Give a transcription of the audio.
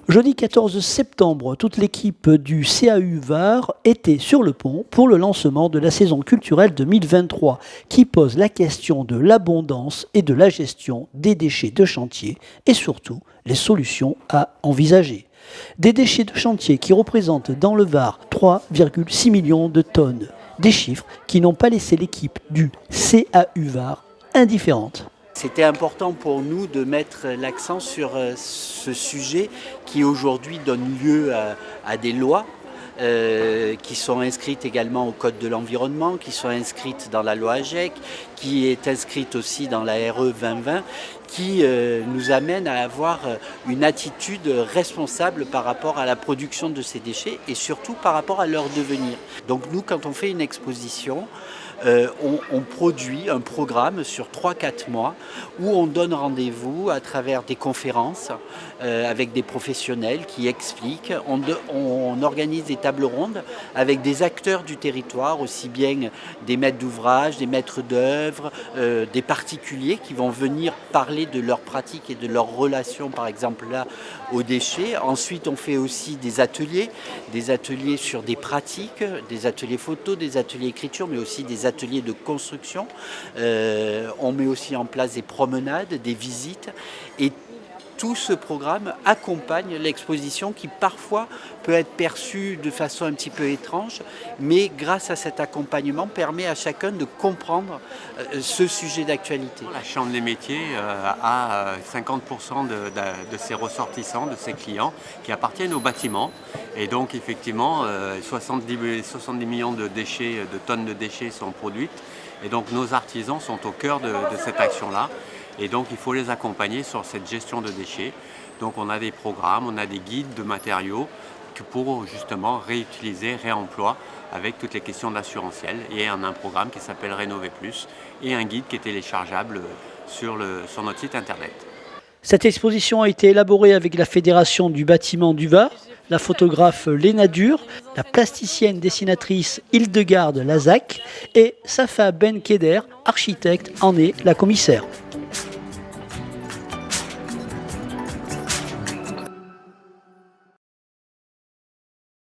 Jeudi 14 septembre, toute l'équipe du CAU Var était sur le pont pour le lancement de la saison culturelle 2023 qui pose la question de l'abondance et de la gestion des déchets de chantier et surtout les solutions à envisager. Des déchets de chantier qui représentent dans le Var 3,6 millions de tonnes. Des chiffres qui n'ont pas laissé l'équipe du CAU Var indifférente. C'était important pour nous de mettre l'accent sur ce sujet qui aujourd'hui donne lieu à des lois qui sont inscrites également au Code de l'environnement, qui sont inscrites dans la loi AGEC, qui est inscrite aussi dans la RE 2020, qui nous amène à avoir une attitude responsable par rapport à la production de ces déchets et surtout par rapport à leur devenir. Donc nous, quand on fait une exposition, on produit un programme sur 3-4 mois où on donne rendez-vous à travers des conférences avec des professionnels qui expliquent. On organise des tables rondes avec des acteurs du territoire, aussi bien des maîtres d'ouvrage, des maîtres d'œuvre, des particuliers qui vont venir parler de leurs pratiques et de leurs relations, par exemple là, aux déchets. Ensuite, on fait aussi des ateliers sur des pratiques, des ateliers photo, des ateliers écriture, mais aussi des ateliers de construction. On met aussi en place des promenades, des visites et tout ce programme accompagne l'exposition qui parfois peut être perçue de façon un petit peu étrange, mais grâce à cet accompagnement permet à chacun de comprendre ce sujet d'actualité. La Chambre des métiers a 50% de ses ressortissants, de ses clients qui appartiennent au bâtiment. Et donc effectivement, 70 millions de tonnes de déchets sont produites. Et donc nos artisans sont au cœur de cette action-là. Et donc il faut les accompagner sur cette gestion de déchets. Donc on a des programmes, on a des guides de matériaux pour justement réutiliser, réemploi avec toutes les questions d'assurantiel. Et on a un programme qui s'appelle Rénover Plus et un guide qui est téléchargeable sur notre site internet. Cette exposition a été élaborée avec la Fédération du bâtiment du Var, la photographe Léna Dur, la plasticienne dessinatrice Hildegarde Lazac et Safa Ben Kheder, architecte, en est la commissaire.